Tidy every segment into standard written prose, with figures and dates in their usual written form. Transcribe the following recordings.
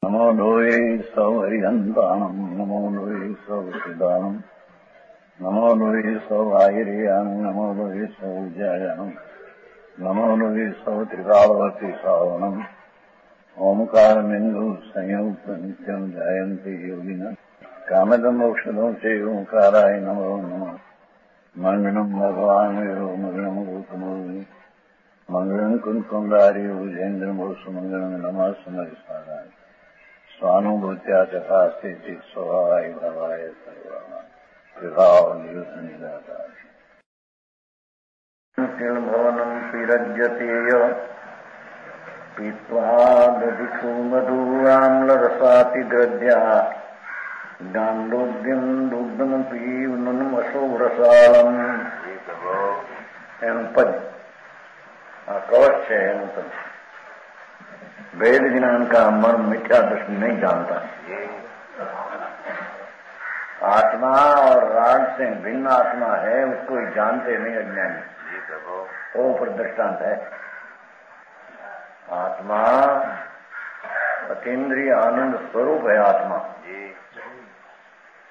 नमो लोये सौहरिहन्ताणम् नमो लोये सौसिदानम् नमो लोये सौभागिर्यानम् नमो लोये सौविजयानम् नमो लोये सौत्रिकालवती सावनम् ओंकारमिन्दु संयुक्त नित्यम् जायन्ति योगिनः कामदमोक्षदं चैव ओंकाराय नमो नमः मङ्गलम् भगवान् विरो मङ्गलम् गौतमोऽग्नि मङ्गलम् कुन्कुण्डारि भुजेन्द्रमोसुमङ्गलम् नमः समरिसाराय स्वानुभूत्या तथा स्थिति स्वभावाय भवाय सर्वाणां कृपावनियुतनिदाताय भवनं पिरज्यतेय पीत्वा दधिषु मधुराम्लरसातिग्रद्या गाण्डोद्यं दुग्धमपि नुन्मशोरसालम् એનું પદ कवच है એનું પદ वेद ज्ञान का मर्म मिथ्या दृष्टि नहीं जानता। आत्मा और राग से भिन्न आत्मा है, उसको जानते नहीं अज्ञानी। वो पर दृष्टांत है। आत्मा अतीन्द्रिय आनंद स्वरूप है। आत्मा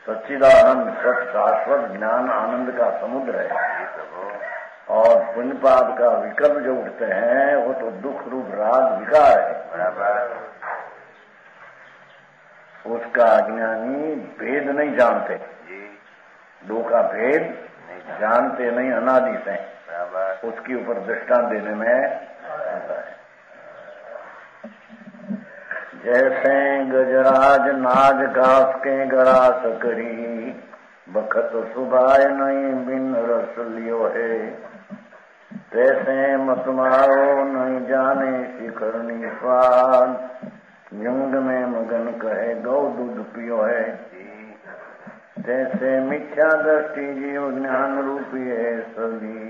सच्चिदानंद सत शाश्वत ज्ञान आनंद का समुद्र है। और पुण्य पाप का विकल्प जो उठते हैं वो तो दुख रूप राग विकार है। उसका अज्ञानी भेद नहीं जानते, दो का भेद जानते नहीं, अनादि से उसके ऊपर दृष्टांत देने में आता है। जैसे गजराज नाज घास के गरास करी बखत सुभाय नहीं बिन रस लियो है, तैसे मत मारो नहीं जाने शिखरनी स्वाद युंग में मगन कहे गौ दूध पियो है। तैसे मिथ्या दृष्टि जीव ज्ञान रूपी है सभी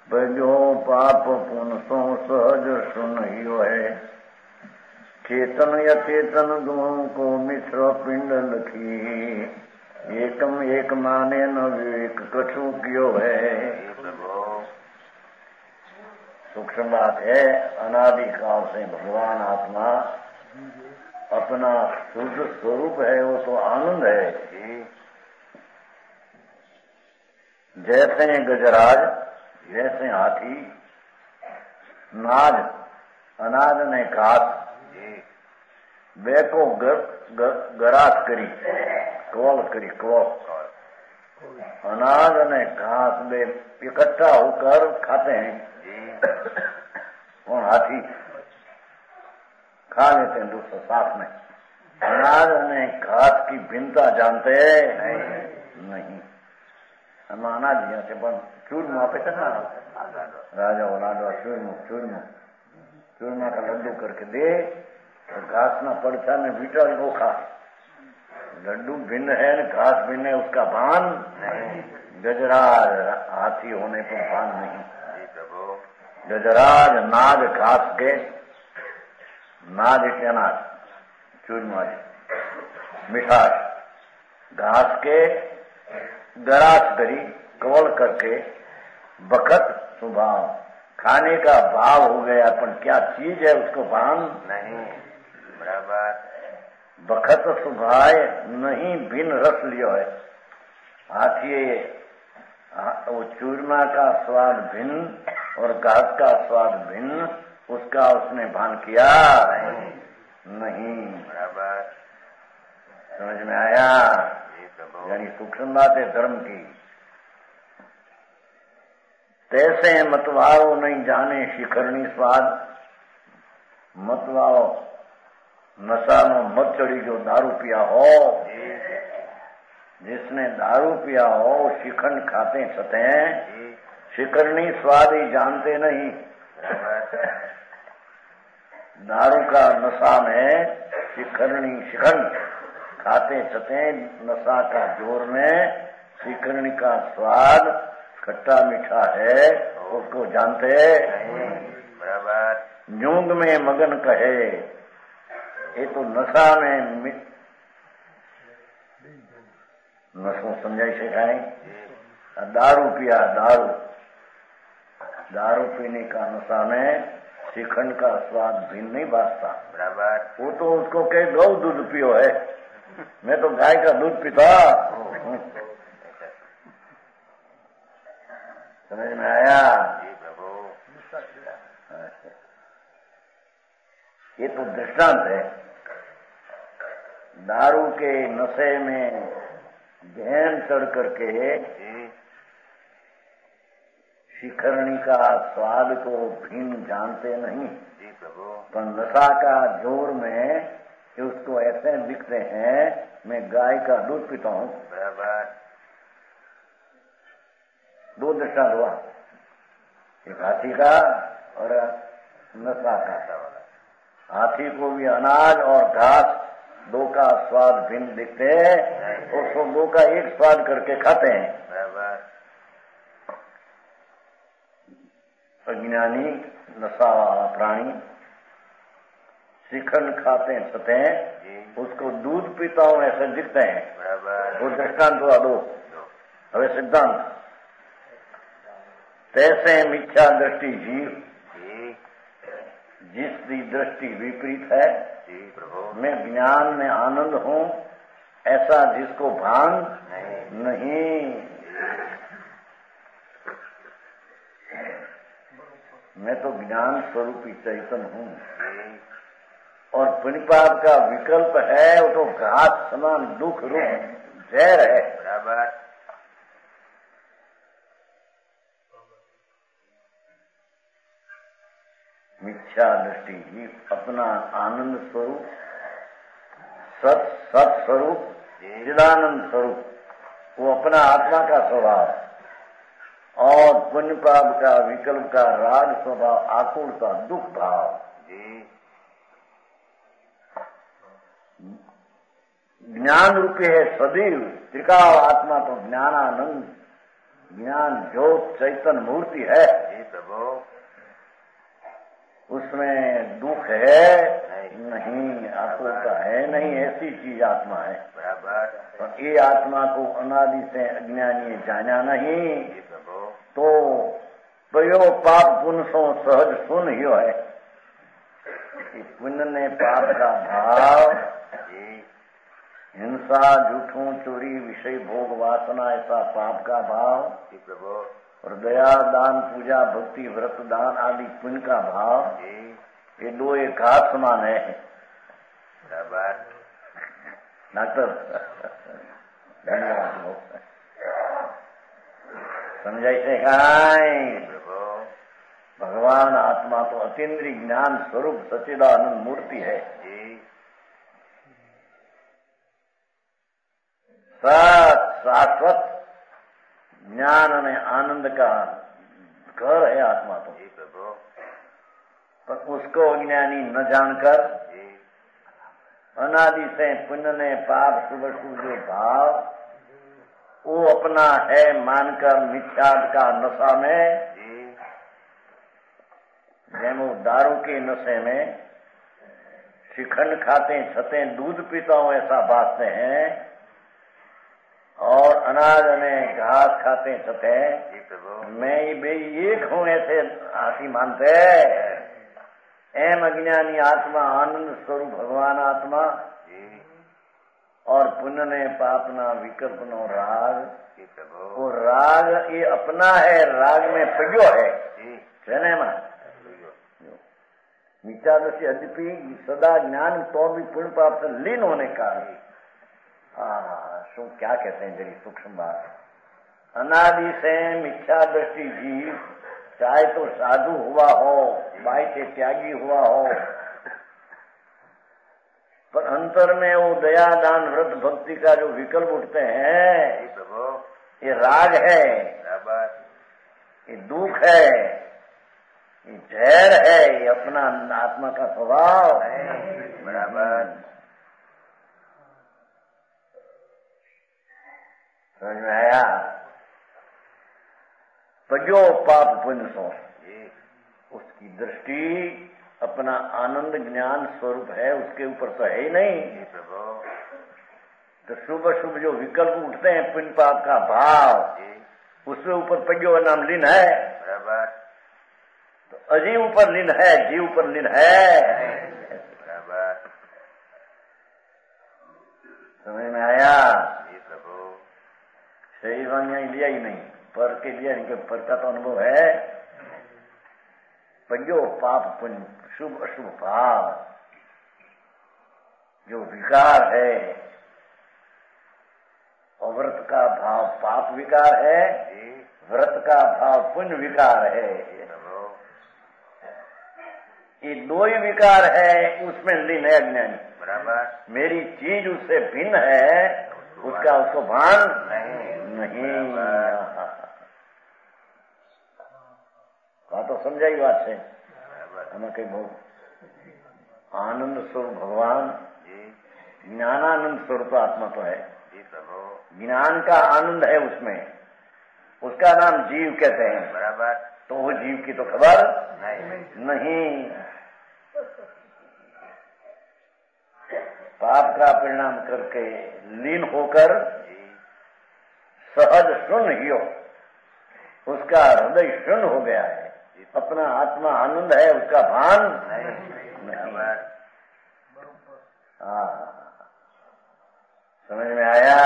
बजो पाप पुण्य सो सहज सुनहियो है। चेतन या चेतन दोनों को मिश्र पिंड लखी एकम एक माने न विवेक कछु कियो है। सूक्ष्म बात है। अनादि काल से भगवान आत्मा अपना शुद्ध स्वरूप है, वो तो आनंद है। जैसे गजराज, जैसे हाथी, नाज अनाज ने घास वे को गरास करी कवल करी कवल अनाज ने घास में इकट्ठा होकर खाते हैं। और हाथी खा लेते हैं दूसरे साथ में। अनाज ने घास की भिन्नता जानते नहीं। हम अनाज यहाँ से बन चूरमा पे था राजा औलाद चूरमा का लड्डू करके दे तो घास ना पड़ता में बीटा नोखा। लड्डू भिन्न है न घास भिन्न है, उसका भान नहीं। गजराज हाथी होने पर भान नहीं। गजराज नाज घास के नाज के अनाज चूरमा मिठास घास के गरास करी कवल करके बखत स्वभाव खाने का भाव हो गया, पर क्या चीज है उसको भान नहीं। बराबर बखत सुभाय नहीं बिन रस लियो है। हाथी वो चूरमा का स्वाद भिन्न और घास का स्वाद भिन्न, उसका उसने भान किया नहीं। बराबर समझ में आया? यानी सूक्ष्म बात है धर्म की। तैसे मतवारो नहीं जाने शिखरणी स्वाद। मतवारो नशा में मत चढ़ी जो दारू पिया हो, जिसने दारू पिया हो शिखंड खाते छते शिखरणी स्वाद ही जानते नहीं। दारू का नशा में शिखंड खाते छते नशा का जोर में शिखरणी का स्वाद खट्टा मीठा है, उसको जानते बराबर। यूंग में मगन कहे, ये तो नशा में नशो समझाई सिखाए। दारू पिया, दारू पीने का नशा में श्रीखंड का स्वाद भिन्न नहीं बाजता। बराबर। वो तो उसको कहे गौ दूध पियो है, मैं तो गाय का दूध पीता। समझ में आया? जी प्रभु। ये तो दृष्टांत है। दारू के नशे में गहन चढ़ करके शिखरणी का स्वाद को भिन्न जानते नहीं। जी प्रभु। पर नशा का जोर में कि उसको ऐसे दिखते हैं, मैं गाय का दूध पीता हूँ। बराबर। दो दृष्टांत हुआ, एक हाथी का और नशा का। हाथी को भी अनाज और घास दो का स्वाद भिन्न दिखते हैं, उसको दो का एक स्वाद करके खाते हैं। बराबर। अज्ञानी नशा वाला प्राणी श्रीखंड खाते हैं, उसको दूध पीता हूं ऐसे दिखते हैं। बराबर। वो दृष्टांत हुआ दो। હવે सिद्धांत तैसे मिथ्या दृष्टि जीव जिसकी दृष्टि विपरीत है, मैं ज्ञान में आनंद हूं ऐसा जिसको भान नहीं। मैं तो ज्ञान स्वरूपी चैतन्य हूं और पुण्यपाप का विकल्प है, वो तो घात समान दुख रूप जहर है। बराबर। मिथ्या दृष्टि ही अपना आनंद स्वरूप, सत स्वरूप, चिदानंद स्वरूप, वो अपना आत्मा का स्वभाव और पुण्य पाप का विकल्प का राग स्वभाव, आकुल का दुख भाव। ज्ञान रूपी है सदैव त्रिकाल आत्मा, तो ज्ञानानंद, ज्ञान ज्योत चैतन्य मूर्ति है। उसमें दुख है नहीं, आकुलता है नहीं, ऐसी चीज आत्मा है। बराबर। और ये आत्मा को अनादि से अज्ञानी जाना नहीं, तो पयो पाप पुण्य सो सहज सुन ही है। पुण्य ने पाप का भाव, हिंसा, झूठों, चोरी, विषय भोग, वासना, ऐसा पाप का भाव, और दया, दान, पूजा, भक्ति, व्रत, दान आदि पुण्य का भाव, ये दो एक हाथ समान है। डॉक्टर धन्यवाद समझाइए। भगवान आत्मा तो अतीन्द्रिय ज्ञान स्वरूप सच्चिदानंद मूर्ति है। शाश्वत ज्ञान में आनंद का घर है आत्मा तो। पर उसको अज्ञानी न जानकर अनादि से पुण्य ने पाप शुभ जो भाव वो अपना है मानकर मिथ्याद का नशा में, जैसे वो दारू के नशे में श्रीखंड खाते छते दूध पीता हूं ऐसा बातते हैं, और अनाज में घास खाते छते मैं बे एक हूं ऐसे हाथी मानते। एम अज्ञानी आत्मा आनंद स्वरूप भगवान आत्मा, और पुण्य ने पापना विकल्प नो राग, वो राग ये अपना है, राग में पग्यो है मिथ्यादशी अद्यपि सदा ज्ञान तो भी पुण्य पाप से लीन होने का। शू क्या कहते हैं जरी सूक्ष्म बात। अनादि से मिथ्या दृष्टि जीव चाहे तो साधु हुआ हो, बाई से त्यागी हुआ हो, पर अंतर में वो दया दान व्रत भक्ति का जो विकल्प उठते हैं, ये राग है, ये दुख है, ये जहर है, ये अपना आत्मा का स्वभाव है। बराबर समझ में आया? पजो पाप पुण्य सो, उसकी दृष्टि अपना आनंद ज्ञान स्वरूप है, उसके ऊपर तो है ही नहीं। तो शुभ शुभ जो विकल्प उठते हैं पुण्य पाप का भाव, उसके ऊपर पजो नाम लीन है। तो अजीव पर लीन है, जीव पर लीन है। बराबर। समझ में आया? जी प्रभु। शरीर वांग लिया ही नहीं, पर के लिया इनके पर का तो अनुभव है। पंजो पाप पुण्य, शुभ अशुभ भाव, जो विकार है, और व्रत का भाव पाप विकार है, व्रत का भाव पुण्य विकार है। ये दो ही विकार है, उसमें लीन है अज्ञानी। बराबर। मेरी चीज उससे भिन्न है, उसका उसको भान नहीं। कहा तो समझाई बात से हमें कहीं बहुत आनंद स्वरूप भगवान, ज्ञानानंद स्वरूप आत्मा तो है, ज्ञान का आनंद है उसमें, उसका नाम जीव कहते हैं। बराबर। तो वो जीव की तो खबर नहीं। पाप का परिणाम करके लीन होकर सहज शून्य ही हो, उसका हृदय शून्य हो गया है, अपना आत्मा आनंद है, उसका भान नहीं। हाँ, समझ में आया?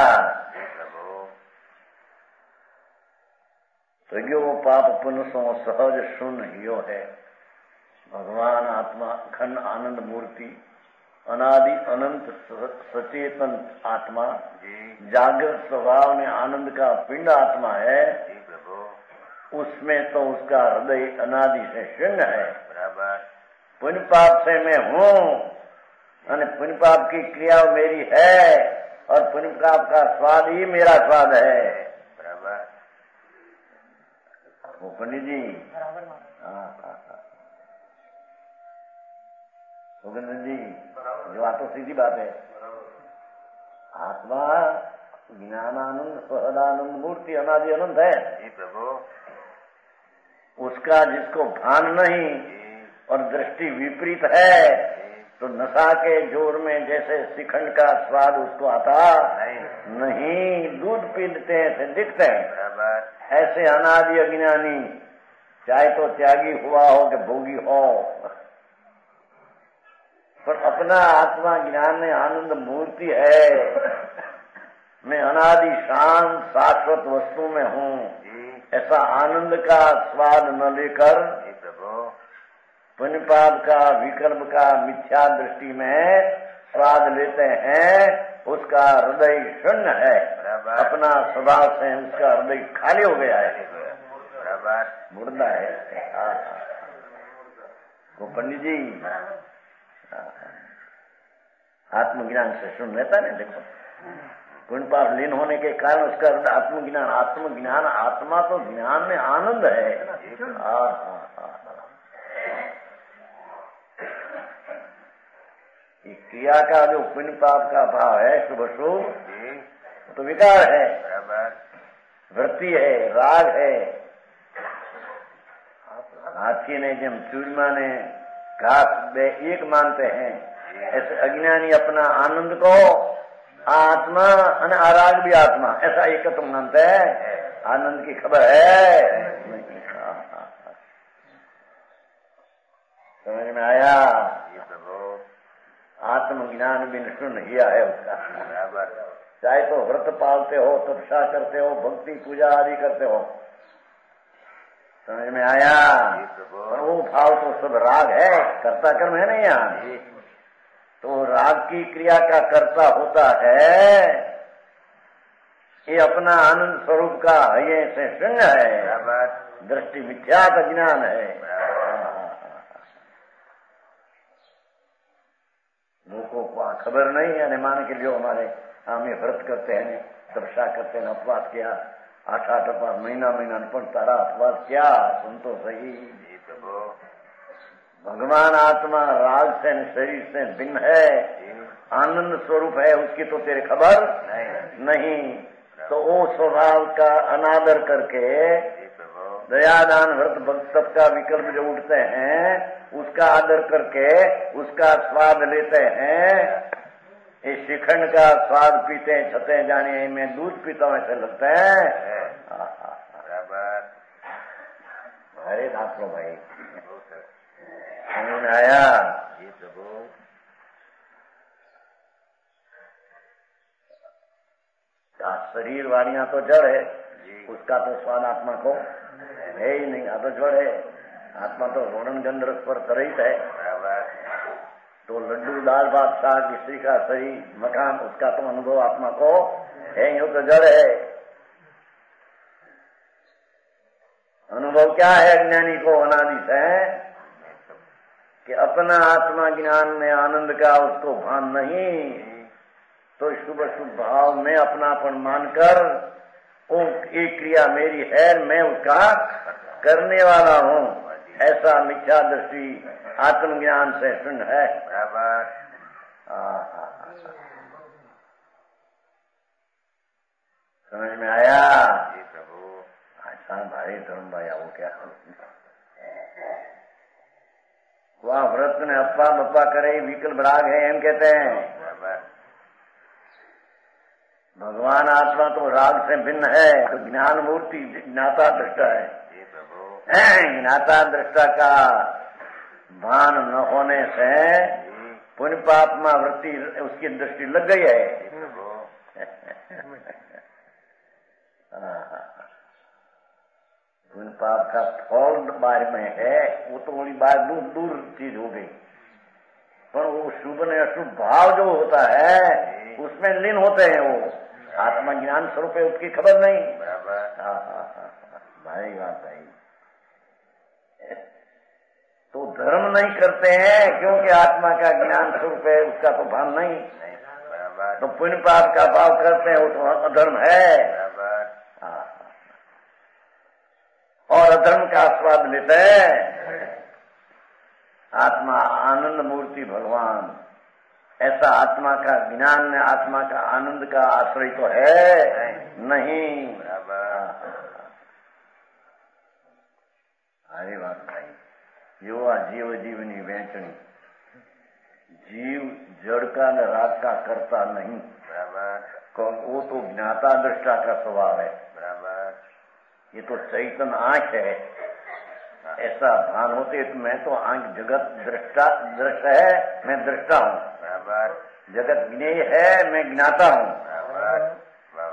तो यो पाप पुण्य सो सहज शून्य हियो है। भगवान आत्मा अखंड आनंद मूर्ति, अनादि अनंत सचेतन आत्मा, जागृत स्वभाव में आनंद का पिंड आत्मा है। उसमें तो उसका हृदय अनादि से शून्य है। पुण्य पाप से मैं हूँ, पुण्य पाप की क्रिया मेरी है, और पुण्य पाप का स्वाद ही मेरा स्वाद है। वो पंडित जी, गोविंद जी, जो बात तो सीधी बात है। आत्मा ज्ञानानंद सहदानंद मूर्ति अनादि अनंत है। जी प्रभु। उसका जिसको भान नहीं और दृष्टि विपरीत है, तो नशा के जोर में जैसे शिखंड का स्वाद उसको आता नहीं, दूध पीते हैं दिखते हैं, ऐसे अनादि अज्ञानी चाहे तो त्यागी हुआ हो कि भोगी हो, पर अपना आत्मा ज्ञान में आनंद मूर्ति है। मैं अनादि शांत शाश्वत वस्तु में हूँ, ऐसा आनंद का स्वाद न लेकर पुण्य पाप का विकल्प का मिथ्या दृष्टि में स्वाद लेते हैं, उसका हृदय शून्य है। अपना स्वभाव से उसका हृदय खाली हो गया है, मुर्दा है। वो पंडित जी आत्मज्ञान से सुन लेता नहीं। देखो पुण्य पाप लीन होने के कारण उसका आत्मज्ञान, आत्मज्ञान, आत्मा तो ज्ञान में आनंद है। क्रिया का जो पुण्य पाप का भाव है, शुभ शुभ, तो विकार है, वृत्ति है, राग है। हाथी ने जब चूरमा ने घास एक मानते हैं, ऐसे अज्ञानी अपना आनंद को आत्मा और आराग भी आत्मा, ऐसा एक तुम मानते हैं। आनंद की खबर है समझ में आया? आत्मज्ञान बिन शून्य हिया है उसका। चाहे तो व्रत पालते हो, तपस्या करते हो, भक्ति पूजा आदि करते हो, समझ में आया? पर वो भाव तो सब राग है, कर्ता कर्म है नहीं यहाँ। तो राग की क्रिया का कर्ता होता है, ये अपना आनंद स्वरूप का ये से शून्य है, दृष्टि मिथ्या का ज्ञान है। लोगों को खबर नहीं है। मान के लिए हमारे हम व्रत करते हैं, तपस्या करते हैं, अपवाद किया 8 अपवाद, महीना पण तारा अपवाद क्या, सुन तो सही। भगवान आत्मा राग से शरीर से भिन्न है, आनंद स्वरूप है, उसकी तो तेरे खबर नहीं। तो वो स्वभाव का अनादर करके दयादान व्रत भक्त का विकल्प जो उठते हैं, उसका आदर करके उसका स्वाद लेते हैं। इस शिखंड का स्वाद पीते छते जाने में दूध पीता हूं ऐसे लगता है। अरे दास लो भाई, समझ में आया? जी प्रभु। शरीर वाणियां तो जड़ है, जी। उसका तो स्वाद आत्मा को है ही नहीं, अब जड़ है। आत्मा तो वर्णन गंध रस पर रहित है। बराबर। तो लड्डू दाल भात साग स्त्री का शरीर मकान, उसका तो अनुभव आत्मा को है ही, तो जड़ है। अनुभव क्या है अज्ञानी को अनादि से, कि अपना आत्मा ज्ञान में आनंद का उसको भान नहीं, तो शुभ शुभ भाव में अपनापन मानकर वो एक क्रिया मेरी है, मैं उसका करने वाला हूँ, ऐसा मिथ्या दृष्टि आत्मज्ञान से शून्य है। बराबर। समझ में आया? जी प्रभु। अच्छा भाई धर्म भाई आओ क्या वह व्रत ने अप्पा बप्पा करे विकल्प राग है, एम कहते हैं। बराबर। भगवान आत्मा तो राग से भिन्न है, तो ज्ञान मूर्ति ज्ञाता दृष्टा है। जी प्रभु। ज्ञाता दृष्टा का भान न होने से पुण्य पापमा वृत्ति उसकी दृष्टि लग गई है। जी प्रभु। पुण्य पाप का फल बारे में है, वो तो बड़ी बात दूर दूर चीज हो गई, पर वो शुभ ने अशुभ भाव जो होता है उसमें लीन होते हैं। वो आत्मा ज्ञान स्वरूप है, उसकी खबर नहीं। भाई बात भाई, तो धर्म नहीं करते हैं क्योंकि आत्मा का ज्ञान स्वरूप है, उसका तो भान नहीं। तो पुण्य पाप का भाव करते हैं, वो तो अधर्म है। और अधर्म का स्वाद लेते हैं। आत्मा आनंद मूर्ति भगवान, ऐसा आत्मा का ज्ञान में आत्मा का आनंद का आश्रय तो है नहीं। अरे बात भाई, युवा जीव जीवनी वेचनी, जीव जड़ का न राग का करता नहीं। कौन? वो तो ज्ञाता दृष्टा का स्वभाव है। ये तो चैतन आंख है, ऐसा भान होते तो मैं तो आंख जगत दृष्ट है, मैं दृष्टा हूँ। जगत ज्ञेय है, मैं ज्ञाता हूँ।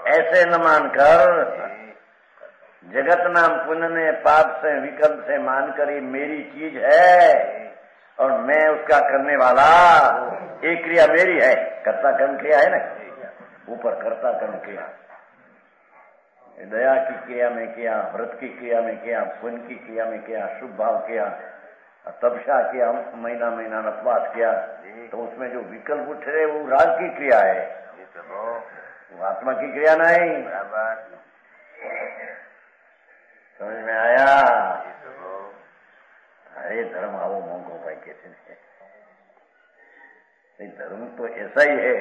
ऐसे न मानकर जगत नाम पुण्य ने पाप से विकल्प से मानकर ये मेरी चीज है और मैं उसका करने वाला, एक क्रिया मेरी है। कर्ता कर्म क्रिया है ना, ऊपर कर्ता कर्म क्रिया, दया की क्रिया में किया, व्रत की क्रिया में किया, पुण्य की क्रिया में किया, शुभ भाव किया, तपस्या किया, महीना महीना उपवास किया, तो उसमें जो विकल्प उठ रहे वो राग की क्रिया है, वो आत्मा की क्रिया नहीं। समझ में आया? अरे धर्म आओ मोंगो भाई कैसे धर्म तो ऐसा ही है।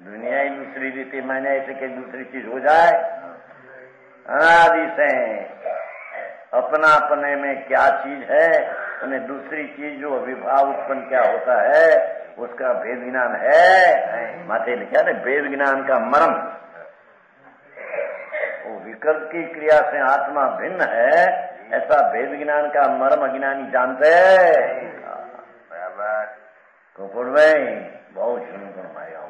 दुनिया ही दूसरी रीति माने ऐसे कि दूसरी चीज हो जाए। अनादि से अपना अपने में क्या चीज है, उन्हें दूसरी चीज जो अभिभाव उत्पन्न क्या होता है, उसका भेद ज्ञान है। माथे लिखा ना भेद ज्ञान का मर्म, वो विकल्प की क्रिया से आत्मा भिन्न है, ऐसा भेद ज्ञान का मर्म अज्ञानी जानते हैं। तो बोल भाई बहुत शुरू कर भाई आऊ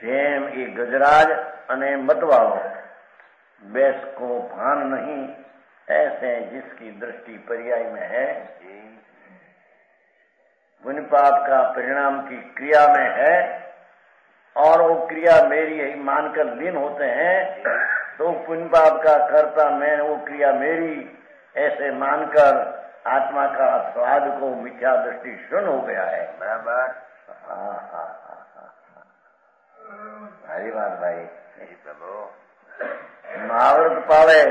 जेम ये गजराज अने मतवालो बेस को भान नहीं, ऐसे जिसकी दृष्टि पर्याय में है, पुण्य पाप का परिणाम की क्रिया में है और वो क्रिया मेरी ही मानकर लीन होते हैं, तो पुण्य पाप का कर्ता मैं, वो क्रिया मेरी ऐसे मानकर आत्मा का स्वाद को मिथ्या दृष्टि शून्य हो गया है। बराबर। हरी बात भाई। महाव्रत पावे,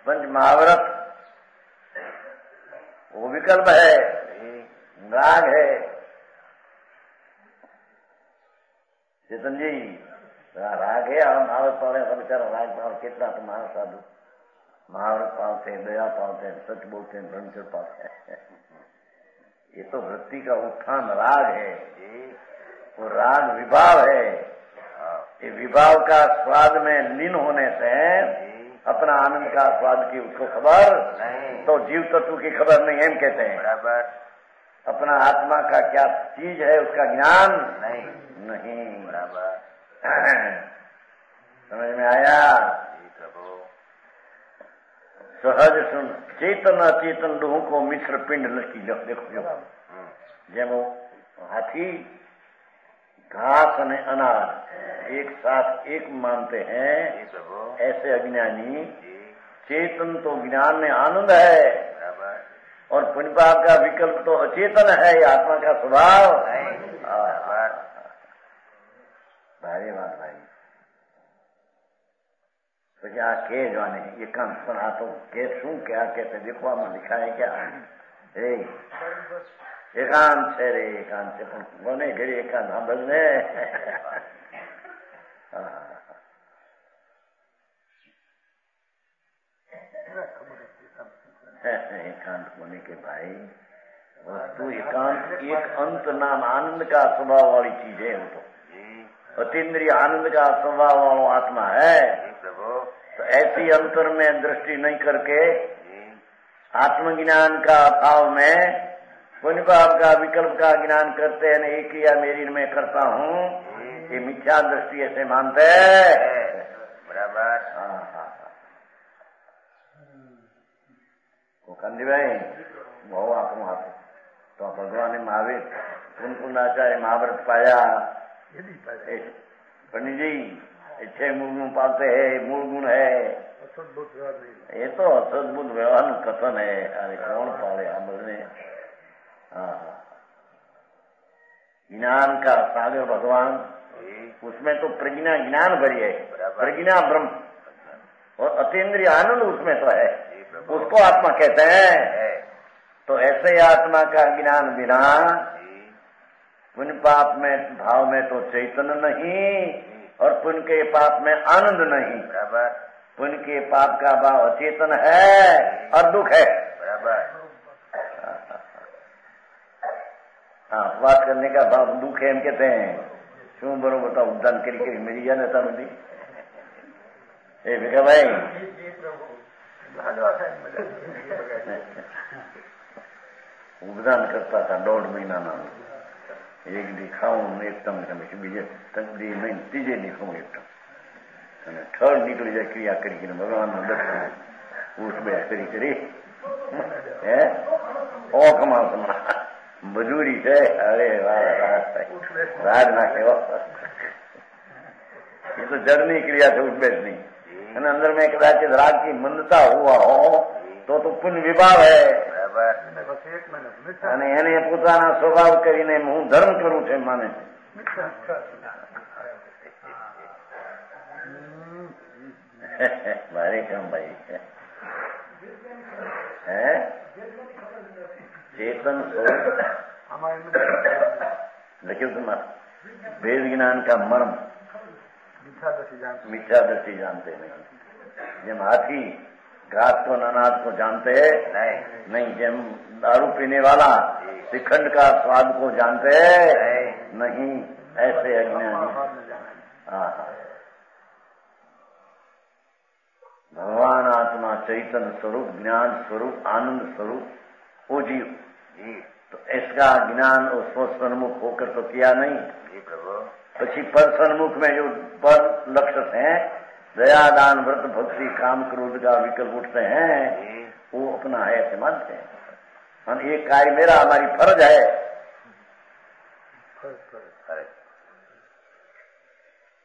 पंच महाव्रत वो विकल्प है, राग है। चेतन जी राग है, और महाव्रत पावे सब बेचारा राग पाव कितना तुम्हारा साधु महाव्रत पालते हैं, दया पालते हैं, सच बोलते हैं, ब्रह्मचर्य पालते हैं। ये तो वृत्ति का उत्थान राग है, वो राग विभाव है। ये विभाव का स्वाद में लीन होने से जी अपना आनंद का स्वाद की उसको खबर नहीं, तो जीव तत्व की खबर नहीं एम कहते हैं। बराबर अपना आत्मा का क्या चीज है उसका ज्ञान नहीं, नहीं। बराबर समझ में आया? जी प्रभु। सहज सुन चेतन अचेतन लोगों को मिश्र पिंड लटकी। देखो जो જેમ हाथी घास અને अनाज एक साथ एक मानते हैं, जी प्रभु। ऐसे अज्ञानी जी चेतन तो ज्ञान में आनंद है बराबर और पुण्य पाप का विकल्प तो अचेतन है, ये आत्मा का स्वभाव नहीं, बराबर भारी बात भाई। પછી આ કે જાને એકાંત પણ આ તો કે શું क्या कहते देखो આમાં लिखा है क्या ए एकांत છે रे एकांत છે પણ કોને ઘડી એકાંત સાંભળને एकांत होने के भाई वस्तु एकांत एक अंत नाम आनंद का स्वभाव वाली चीज है। वो तो अतीन्द्रिय आनंद का स्वभाव वाला आत्मा है। तो ऐसी अंतर में दृष्टि नहीं करके आत्मज्ञान का अभाव में पुण्य पाप का विकल्प का ज्ञान करते हैं। ये क्रिया मेरी मैं करता हूँ, ये मिथ्या दृष्टि ऐसे मानते हैं। बराबर कंदीभाई बहु આપણું હતું તો ભગવાને મહાવીર કુંકુંડાચાર્ય મહાભારત પાયા पंडित जी छह मूल गुण पालते है, मूल गुण है ये तो असद्भुत व्यवहार कथन है। अरे कौन पाले हमने ज्ञान का सागर भगवान, उसमें तो प्रज्ञा ज्ञान भरी है, प्रज्ञा ब्रह्म और अतीन्द्रिय आनंद उसमें तो है, उसको आत्मा कहते हैं। तो ऐसे आत्मा का ज्ञान बिना पुण्य पाप में भाव में तो चैतन्य नहीं और पुण्य के पाप में आनंद नहीं। पुण्य के पाप का भाव अचेतन है और दुख है। हाँ, अपवाद करने का भाव दुख है हम कहते हैं। शू बरो बताओ उद्दान करी मेरी जाने था मुझे ए भैया भाई उपदान करता था 1.5 महीना ना एक दी खाऊं एकदम बीजे दी नहीं तीजे दी खाऊं एकदम थर्ड निकली जाए क्रिया करी भगवान दर्शन उठ बैठ करी है ओ कमा मजूरी है। अरे राज ना के ये तो जड़नी क्रिया से उठ बैठ नहीं अंदर में कदाचित राग की मंदता हुआ हो तो पुण्य विभाव है અને એને પોતાના સ્વભાવ કરીને હું ધર્મ કરું છું માને મારે કેમ ભાઈ હે चेतन स्वरूप लेकिन वेद ज्ञान का मर्म मिथ्या दृष्टि जानते नहीं। जब हाथी घास को अनाज को जानते हैं नहीं, जब दारू पीने वाला श्रीखंड का स्वाद को जानते हैं नहीं, ऐसे अज्ञानी। भगवान आत्मा चैतन्य स्वरूप ज्ञान स्वरूप आनंद स्वरूप वो जीव तो इसका ज्ञान उसको सन्मुख होकर तो किया नहीं। પછી पर सन्मुख में जो पर लक्ष्य हैं दया दान व्रत भक्ति काम क्रोध का विकल्प उठते हैं वो अपना है ऐसे मानते हैं। हम ये कार्य मेरा हमारी फर्ज है।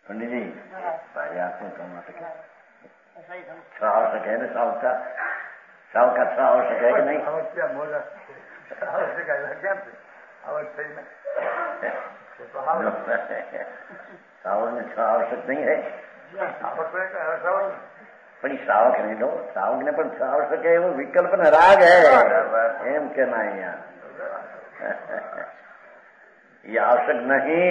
पंडित जी भाई आपको कमा सके 6 आवश्यक है ना साव का 6 आवश्यक है कि नहीं? सावन में 6 आवश्यक नहीं है પણ શ્રાવક નહીં લો શ્રાવક ને પણ 6 આવશ્યક है वो विकल्प न राग है एम कहना है यहाँ ये आवश्यक नहीं।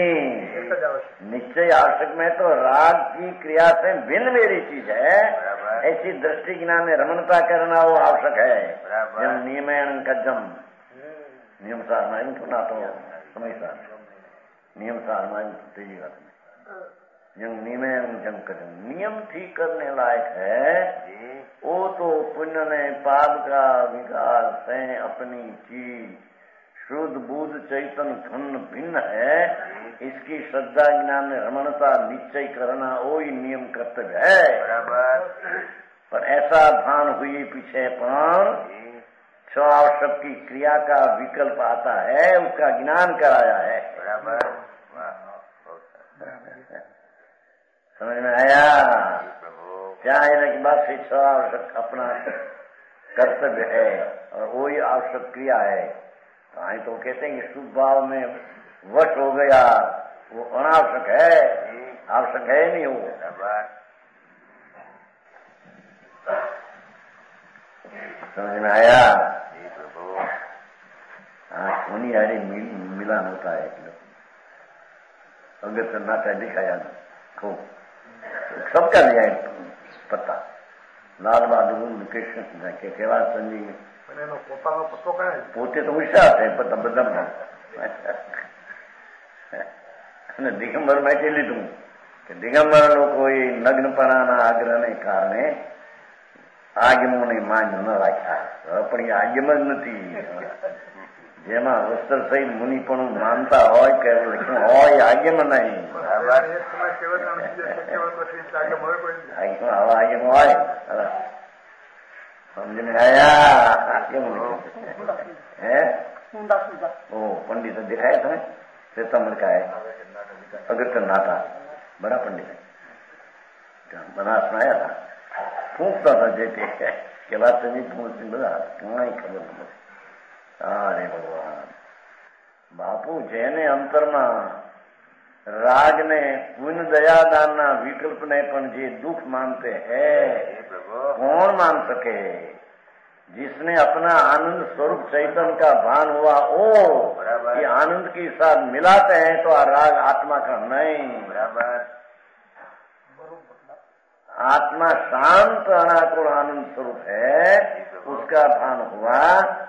निश्चय आवश्यक में तो राग की क्रिया से भिन्न मेरी चीज है। ऐसी दृष्टि ज्ञान में रमणता करना वो आवश्यक है। जब नियमन कज्जम नियम सार सुना तो समय सार नियम सार तेजी बात में नियम ठीक करने लायक है। वो तो पुण्य ने पाप का विकास है अपनी चीज, शुद्ध बुद्ध चैतन खंड भिन्न है। इसकी श्रद्धा ज्ञान रमणता निश्चय करना वही नियम कर्तव्य है। बराबर। पर ऐसा भान हुई पीछे पर आवश्यक की क्रिया का विकल्प आता है, उसका ज्ञान कराया है। बराबर। समझ में आया? क्या है कि बस इच्छा आवश्यक अपना कर्तव्य है और वही आवश्यक क्रिया है। तो कहते हैं कि शुभ भाव में वश हो गया वो अनावश्यक है, आवश्यक है नहीं वो। समझ में आया? हाँ, सोनी यारी मिलान होता है अगर तो नाटा दिखाया खूब सबका लिया है पत्ता लाल बहादुर कृष्ण के केवा संजीव પોતે તો હોશિયાર છે પણ બધા અને દિગંબર માંથી લીધું કે દિગંબર લોકો એ નગ્નપણાના આગ્રહને કારણે આગમોને માન ન રાખ્યા, પણ એ આગમ જ નથી જેમાં વસ્ત્ર સહિત મુનિ પણ માનતા હોય કે લખ્યું હોય આગમ નહીં આગમ હોય समझ में आया? क्यों है? ओ पंडित दिखाया था श्वेतांबर का है अगर नाटा बड़ा पंडित है, बना सुनाया था, फूकता था जैसे के बाद से नहीं फूकती बता क्यों खबर। अरे भगवान बापू जेने अंतर में राग ने पुण्य दयादान ना विकल्प ने पण जे दुख मानते हैं कौन मान सके? जिसने अपना आनंद स्वरूप चैतन्य का भान हुआ ओ ये आनंद के साथ मिलाते हैं तो राग आत्मा का नहीं। आत्मा शांत अनाकुल आनंद स्वरूप है, उसका भान हुआ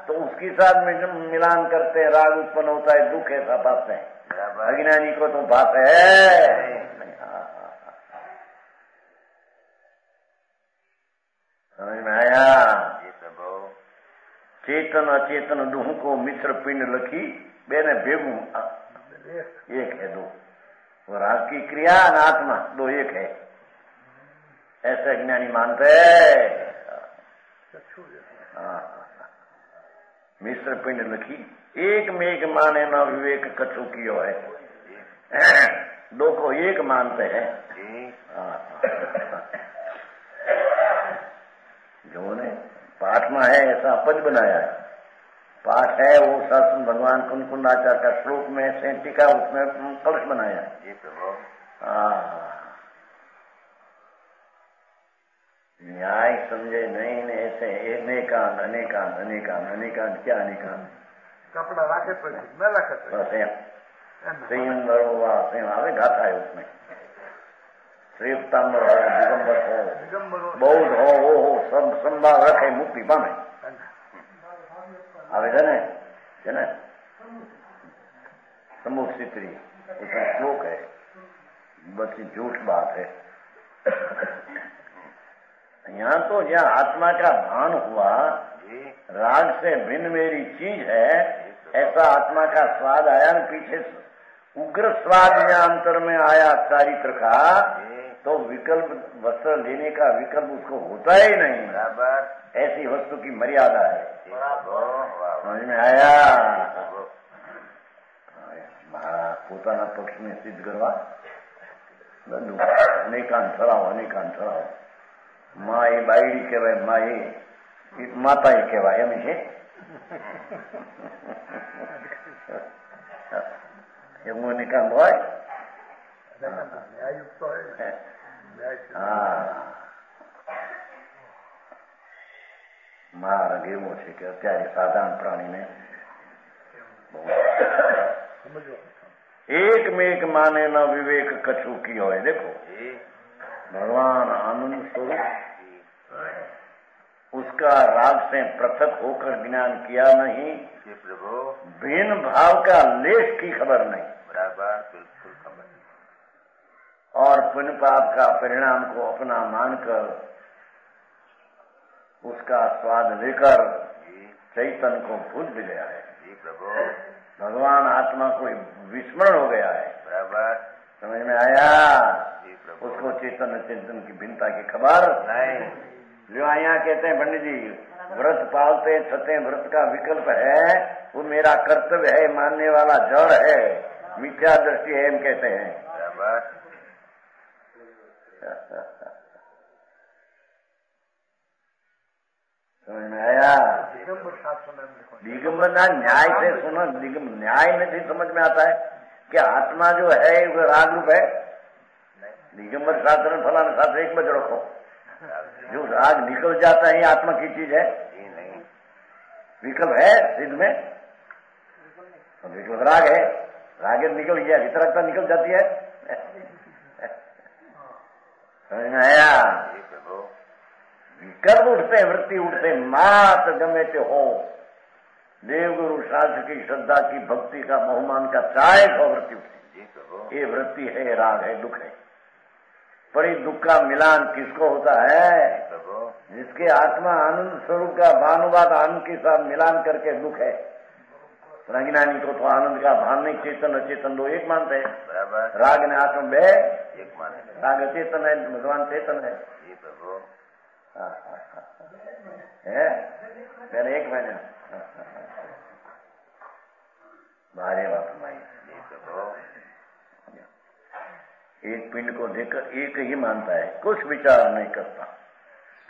तो उसके साथ मिलान करते हैं, राग उत्पन्न होता है, दुख ऐसा बात है। अज्ञानी को तो बात है। समझ में आया? चेतन अचेतन दोह को मिश्र पिंड लखी बेने भेगू एक है दो, वो राग की क्रिया और आत्मा दो एक है, ऐसे अज्ञानी मानते हैं। मिश्र पिंड लखी एक में एक माने न विवेक कछु कियो है, दो को एक मानते हैं। जो ने पाठ में है ऐसा पद बनाया है, पाठ है वो शास्त्र भगवान कुंकुंडाचार्य का श्लोक में सेंटिका उसमें कलश बनाया है। न्याय समझे नहीं ने ऐसे अनेकांत अनेकांत अनेकांत अनेकांत क्या अनेकांत कपड़ा राखे तो न रखे तो संयम संयम आवे गाथा है उसमें श्रेष्ठतांबर हो दिगंबर हो बौद्ध हो वो हो सब संभाल रखे मुक्ति पामे आवे है ना समूह सित्री उसमें श्लोक है, बस झूठ बात है। यहाँ तो जहाँ आत्मा का भान हुआ राग से भिन्न मेरी चीज है, ऐसा आत्मा का स्वाद आया न पीछे उग्र स्वाद में अंतर में आया चारित्र का, तो विकल्प वस्त्र लेने का विकल्प उसको होता ही नहीं। ऐसी वस्तु की मर्यादा है। समझ में आया? पोताना पक्ष में सिद्ध करवा अनेकांत ठराव माँ ये बायडी कहवाय, माँ ये माता ये कहवाय एम છે એવું નિકાલ હોય। માર્ગ એવો છે કે અત્યારે સાધારણ પ્રાણીને एक में एक माने न विवेक कछु की हो। देखो भगवान आनंद स्वरूप उसका राग से पृथक होकर ज्ञान किया नहीं, भिन्न भाव का लेश की खबर नहीं, बराबर बिल्कुल खबर। और पुण्य पाप का परिणाम को अपना मानकर उसका स्वाद लेकर चैतन्य को भूल भी गया है। जी प्रभु। भगवान आत्मा को विस्मरण हो गया है। बराबर। समझ में आया? जी प्रभु। उसको चेतन चेतन की भिन्नता की खबर नहीं। जो यहाँ कहते हैं पंडित जी, व्रत पालते छते व्रत का विकल्प है, वो मेरा कर्तव्य है, मानने वाला जड़ है, मिथ्या दृष्टि है, हम कहते हैं। बराबर। समझ में आया? दिगंबर दिगंबर न्याय से सुनो, न्याय नहीं समझ में आता है कि आत्मा जो है वो राग रूप है। दिगंबर शास्त्र फलाना शास्त्र एक बज रखो, जो राग निकल जाता है आत्मा की चीज है। जी नहीं। विकल्प है सिद्ध में, विकल्प राग है, राग निकल गया, वितरकता निकल जाती है। समझ में आया? जी प्रभु। विकल्प उठते, वृत्ति उठते, मात गमेते हो, देवगुरु शास्त्र की श्रद्धा की भक्ति का बहुमान का चाहे तो वृत्ति उठती। जी प्रभु। ये वृत्ति है, राग है, दुख है। पर ये दुख का मिलान किसको होता है? प्रभु। जिसके आत्मा आनंद स्वरूप का भानुवाद आनंद के साथ मिलान करके दुख है। अज्ञानी को तो आनंद का भान नहीं, चेतन अचेतन दो एक मानते हैं। बराबर। राग ने आत्मा बे एक माने। राग अचेतन है, भगवान चेतन है। जी प्रभु। है पहले एक महीने भारी बात नहीं। जी प्रभु। एक पिंड को देखकर एक ही मानता है, कुछ विचार नहीं करता।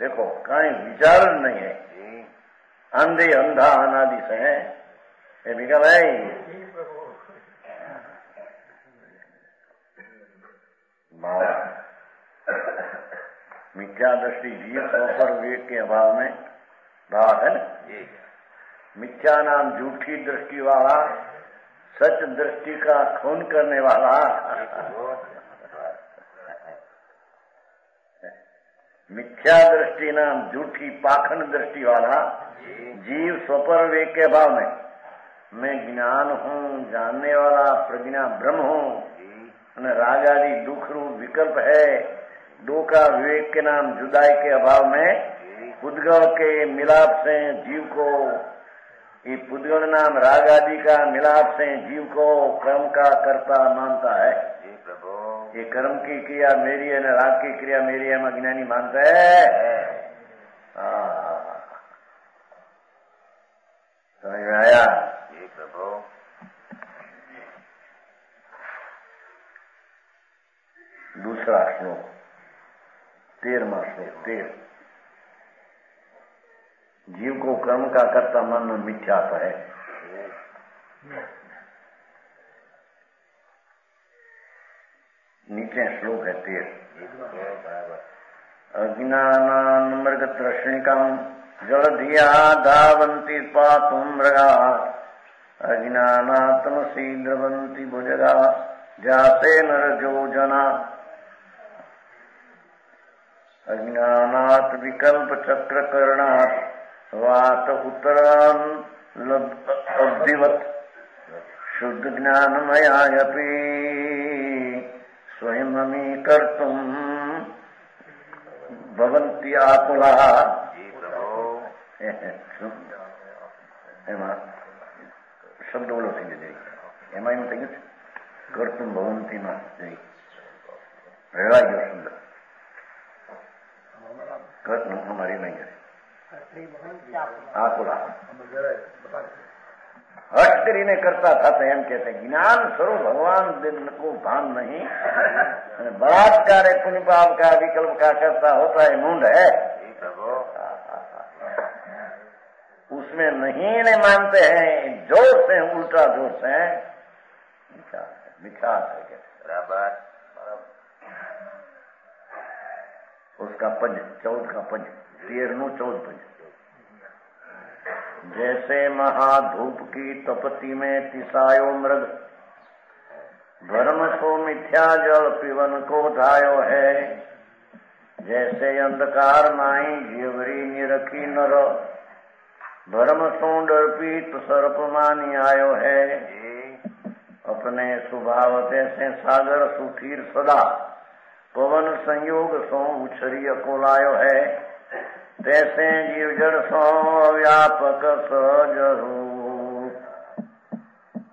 देखो कहीं विचार नहीं है। जी। अंधे अंधा अनादि से है ये बिका भाई। बाबा मिथ्या दृष्टि जीव पर विवेक के अभाव में भाव है ना। जी। मिथ्या नाम झूठी दृष्टि वाला, सच दृष्टि का खून करने वाला। मिथ्या दृष्टि नाम झूठी पाखंड दृष्टि वाला जीव स्वपर विवेक के अभाव में, मैं ज्ञान हूँ, जानने वाला प्रज्ञा ब्रह्म हूँ, राग आदि दुख रूप विकल्प है, दो का विवेक के नाम जुदाई के अभाव में पुद्गल के मिलाप से जीव को, ये पुद्गल नाम राग आदि का मिलाप से जीव को कर्म का कर्ता मानता है। जी प्रभु। ये कर्म की क्रिया मेरी है, न राग की क्रिया मेरी है, अज्ञानी मानता है। समझ में आया? जी प्रभु। दूसरा श्लोक 13वां श्लोक 13। जीव को कर्म का कर्ता मानना मिथ्या है। नीचे श्लोक है 13। अज्ञानान् मृगतृष्णिकम् जलधिया धावन्ति पातुं मृगा, अज्ञानात्मसि द्रवन्ति भुजगा जाते नरजो जना। अज्ञानात् विकल्प चक्र करणात् वात उत्तरान् अब्धिवत् शुद्ध ज्ञानमयायपि स्वयममी कर्तुं भवन्ति आकुलाः। जी प्रभु। शब्द बोलो संजय जी, एम आई में संगीत कर्तुं भवन्ति માં રેવાઈ ગયો શબ્દ કર્તुं हमारी नहीं है आकुला हट કરીને करता था तो एम कहते हैं ज्ञान स्वरूप भगवान दिन को भान नहीं, बलात्कार पुण्य पाप का विकल्प का करता होता है मूंड है। जी प्रभु। उसमें नहीं ने मानते हैं, जोर से उल्टा जोर से मिथ्या है। बराबर। उसका पंज 14 का पंज 13 14 पंज। जैसे महाधूप की तपति में तिसायो मृग, भरम सो मिथ्या जल पीवन को धायो है। जैसे अंधकार माई जीवरी निरखी नर, भरम सो डरपीत सर्प मानी आयो है। अपने स्वभाव से सागर सुधीर सदा, पवन संयोग सो उछरी अकोलायो है, तैसे जीव जड़ सो व्यापक सहज रूप,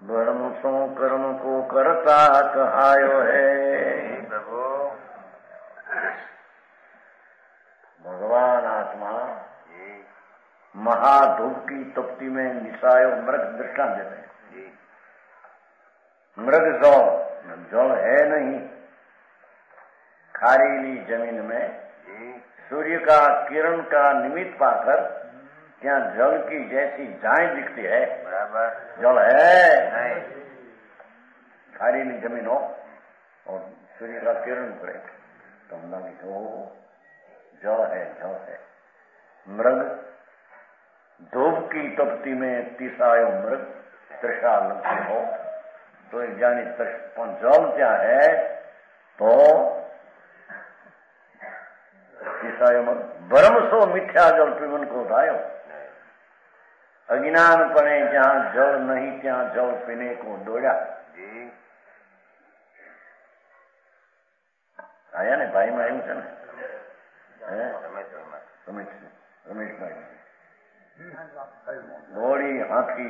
धर्म सो कर्म को करता कहायो है। प्रभु भगवान आत्मा महाधूप की तप्ती में निशायो मृग दृष्टांत देते हैं। मृग जल है नहीं, खारीली जमीन में सूर्य का किरण का निमित्त पाकर क्या जल की जैसी जाए दिखती है, बराबर जल है नहीं। खारीली जमीन हो और सूर्य का किरण पड़े तो हम लगे तो जल है, जल है। मृग धूप की तपती में तिसायो मृग तृषा लगती हो तो एक जानी जल क्या है तो तिसायो मृग ब्रह्म सो मिथ्या जल पीवन को धायो। अज्ञान पने जहां जल नहीं ત્યાં जल पीने को दौड़ा। आया ने भाई में आयु છે ને रमेश भाई દોડી હાથી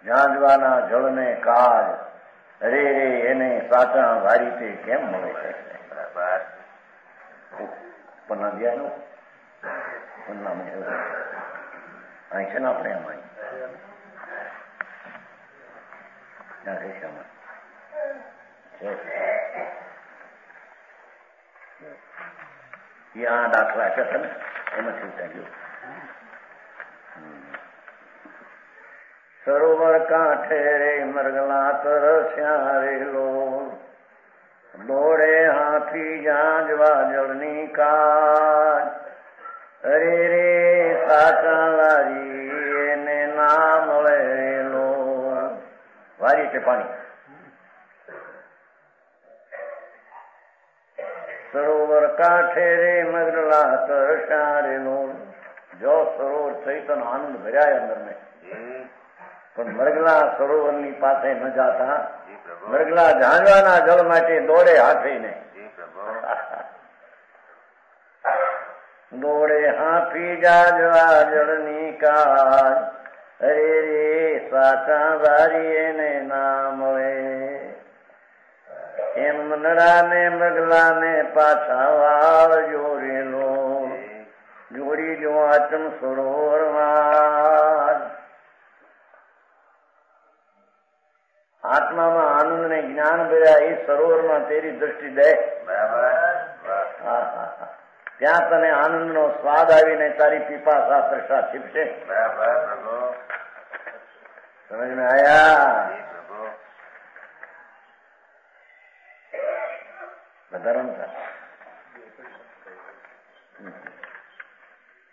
જાંજવાના જળને કાજ અરે રે એને સાચા વારી તે કેમ મળે છે? પન્ના દિયાનું પન્નામાં અહીં છે ને આપણે એમાં ત્યાં રેશામાં આ દાખલા છે ને એમાં શું થયું? સરોવર કાંઠે રે મરગલા તરસ્યા રેલો, દોડે હાથી જાંજવા જળની કાજ અરે રે સાચા વારી એને ના મળે રેલો। વારી છે પાણી। સરોવર કાંઠે રે મરગલા તરસ્યા રેલો, जो सरोवर चैतन आनंद भर्या अंदर में पण मरगला सरोवर नी पासे न जाता, मरगला झांझवाना जल माटे दौड़े हाथी ने दौड़े हाथी जाजवा जलनी काज अरे रे साचा वारी ने ना मळे। एम मनड़ा ने मरगला ने पाछा वाल जोरेलो, जोड़ी जो आचम सरोवर मार। आत्मा में आनंद ने ज्ञान भर्या इस सरोवर में तेरी दृष्टि दे, त्या तने आनंद नो स्वाद आवीने तारी पीपासा तृषा छिपशे। समझ में आया? धर्म था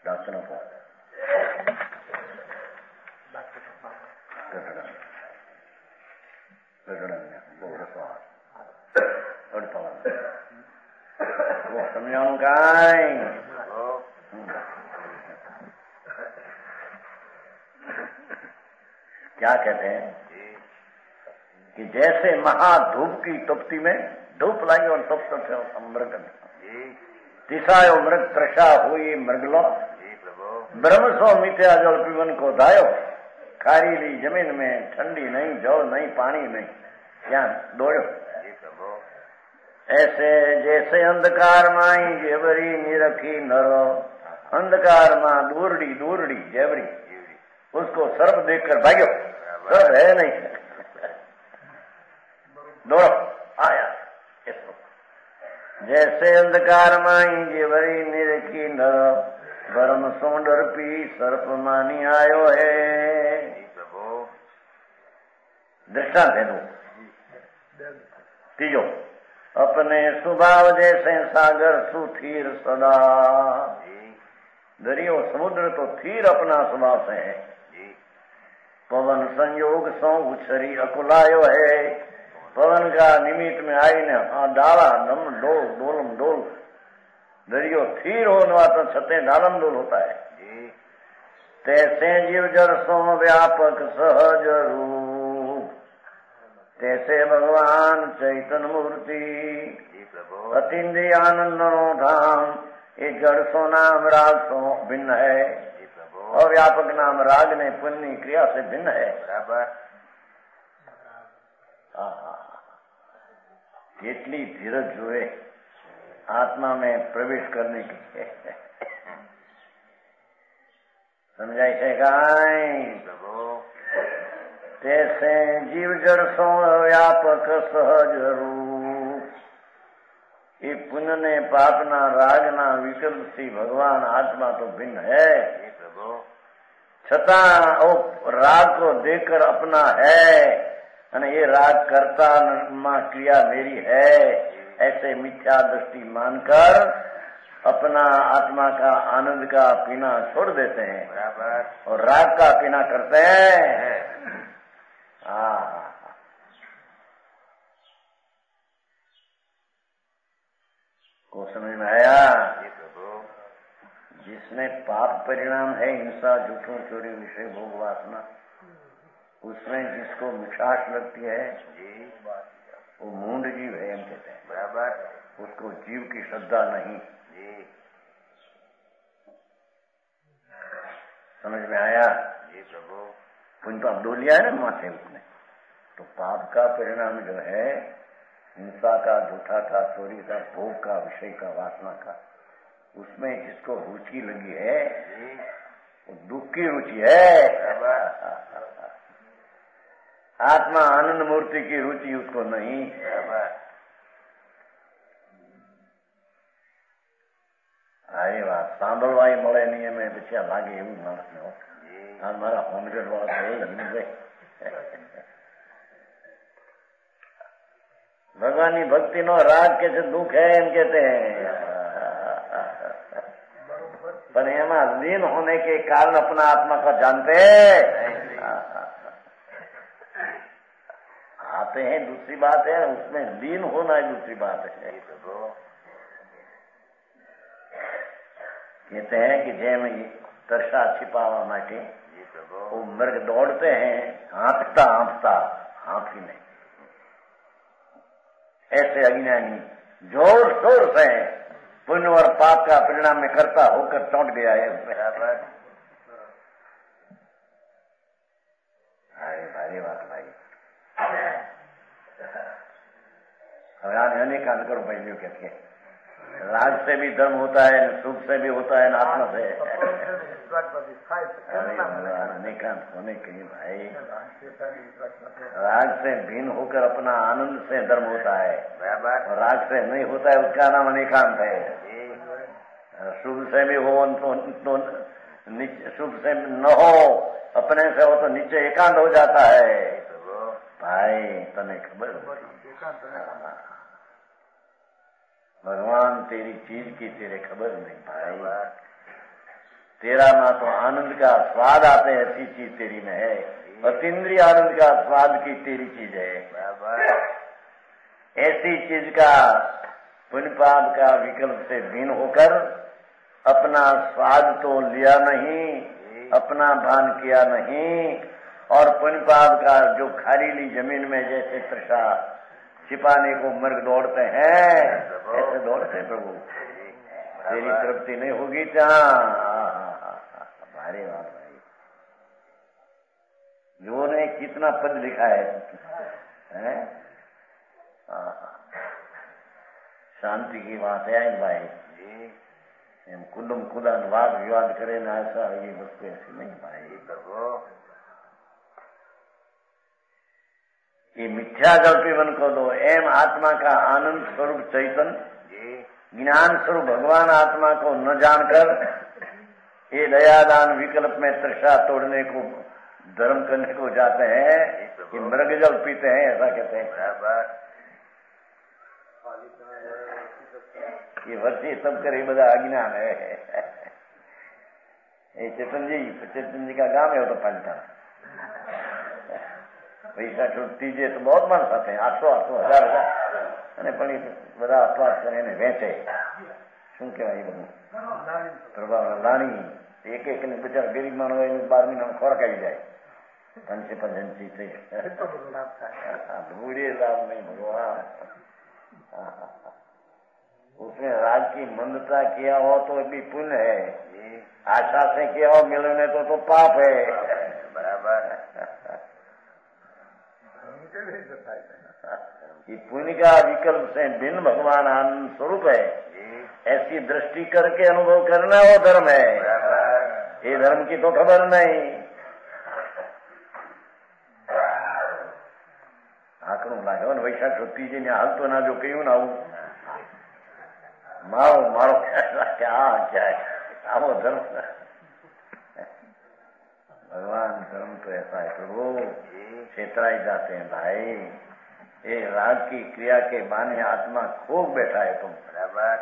डॉक्टर को वो समझाऊं काई क्या कहते हैं कि जैसे महाधूप की तप्ती में धूप लाई और तप्त मृग तिसायो मृग तृषा हुई मृगलो, ब्रह्म सो मिथ्या जल पीवन को धायो। खारीली जमीन में ठंडी नहीं, जल नहीं, पानी नहीं, क्या दौड़ो। ऐसे जैसे अंधकार माई जेवरी निरखी नरो, अंधकार मां दूरड़ी दूरड़ी जेवरी उसको सर्प देखकर भाग्यो, सर्प है नहीं, दौड़ो आया। जैसे अंधकार माई जेवरी निरखी नरो, ब्रह्म सो डरपी सर्प मानी आयो है। दृष्टांत है दो। तीजो अपने स्वभाव जैसे सागर सुथीर सदा, दरियो समुद्र तो थीर अपना स्वभाव से है। पवन संयोग सो उछरी अकुलायो है, पवन का निमित्त में आई ने डाला दम डोल डोलम डोल, दरियो थीर होने तो छते डालम डोल होता है। तैसे जीव जड़ सो व्यापक सहज रूप, तैसे भगवान चैतन्य मूर्ति जी प्रभु अतीन्द्रिय आनंद नो धाम। ये जड़ सो नाम राग सो भिन्न है जी प्रभु और व्यापक नाम राग ने पुण्य क्रिया से भिन्न है। बराबर કેટલી ધીરજ જોએ आत्मा में प्रवेश करने की समझाई છે કાંઈ प्रभु तैसे जीव जड़ सो व्यापक सहज रूप। ये पुण्य ने पापना रागना विकल्प से भगवान आत्मा तो भिन्न है। जी प्रभु छता वो राग को देखकर अपना है और ये राग करता मां क्रिया मेरी है ऐसे मिथ्या दृष्टि मानकर अपना आत्मा का आनंद का पीना छोड़ देते हैं बराबर और राग का पीना करते हैं। को समझ में आया? जी प्रभु जिसमें पाप परिणाम है हिंसा झूठों चोरी विषय भोग वासना उसमें जिसको मिठास लगती है जी वो मूंड जीव है हम कहते हैं। बराबर उसको जीव की श्रद्धा नहीं। जी समझ में आया? जी प्रभु पुण्य पाप दो लिया है ना माथे उसने तो पाप का परिणाम जो है हिंसा का झूठा का चोरी का भोग का विषय का वासना का उसमें जिसको रुचि लगी है जी वो दुख की रुचि है। बराबर आत्मा आनंद मूर्ति की रुचि उसको नहीं। बराबर अरे बात सांभळवाई મળે નહીં એમ પછી લાગે એવું માણસ ને जी મારા હોમગેટ વાળા भगवान की भक्ति नो राग के जो दुख है एम कहते हैं पर एमा लीन होने के कारण अपना आत्मा का जानते आते हैं दूसरी बात है उसमें लीन होना दूसरी बात है। जी प्रभु कहते हैं कि जेम तरसा छिपावा माटे जी प्रभु वो मृग दौड़ते हैं हाँफता हाँफता हाँफी नहीं ऐसे अज्ञानी जोर शोर से पुण्य और पाप का परिणाम में करता होकर चौंट गया है उसमें। बराबर अरे भारी बात भाई अनेक कांड करो पहले कहते हैं राग से भी धर्म होता है सुख से भी होता है आत्मा से अनेकांत होने के लिए भाई राग से भिन्न होकर अपना आनंद से धर्म होता है बराबर और राग से नहीं होता है उसका नाम अनेकांत है। जी शुभ से भी हो तो शुभ से न हो अपने से हो तो नीचे एकांत हो जाता है। प्रभु भाई तने खबर भगवान तेरी चीज की तेरे खबर नहीं भाई तेरा ना तो आनंद का स्वाद आते हैं ऐसी चीज तेरी में है अतीन्द्रिय आनंद का स्वाद की तेरी चीज है। बराबर ऐसी चीज का पुण्य पाप का विकल्प से भिन्न होकर अपना स्वाद तो लिया नहीं अपना भान किया नहीं और पुण्य पाप का जो खारीली जमीन में जैसे तृषा छिपाने को मर्ग दौड़ते हैं ऐसे दौड़ते हैं प्रभु तेरी तृप्ति नहीं होगी जहाँ भारी बात भाई जो ने कितना पद लिखा है शांति की बात है भाई जी एम कुदम खुदा वाद विवाद करे ना ऐसा ये वस्तु ऐसी नहीं भाई प्रभु ये मिथ्या कल्पीवन को दो एम आत्मा का आनंद स्वरूप चैतन्य जी ज्ञान स्वरूप भगवान आत्मा को न जानकर ये दयादान विकल्प में तृषा तोड़ने को धर्म करने को जाते हैं कि मृग जल पीते हैं ऐसा कहते हैं। बराबर ये वर्षी सब करे बड़ा अज्ञान है। ये चेतन जी का गांव है वो तो पलटा પૈસા છૂટતી તો બહુ માણસ સાથે 800 1000 અને પણ બધા અપવાદ કરીને વેચે શું કહેવાય એ બધું પ્રભાવ લાણી એક એક ને બચારા ગરીબ માણસ હોય 12 મહિનામાં ખોરાક આવી જાય पंच पंचंती से એટલો બધો લાભ થાય. बूढ़े लाभ नहीं भगवान. उसने राज की मंदता किया हो तो भी पुण्य है, आशा से किया हो मिलने तो पाप है. बराबर. કેવી રીતે થાય? कि पुण्य का विकल्प से भिन्न भगवान आनंद स्वरूप है, ऐसी दृष्टि करके अनुभव करना वो धर्म है. ये धर्म की तो खबर नहीं. આકડું લાગ્યો ને વૈશાખ ત્રીજી ને હાલતો ના જો કહ્યું ને આવું મારો મારો કે આ ક્યાં આવો ધર્મ. भगवान धर्म तो ऐसा है प्रभु, क्षेत्राई जाते हैं भाई. ये राग की क्रिया के बाने आत्मा खूब बैठा है तुम. बराबर.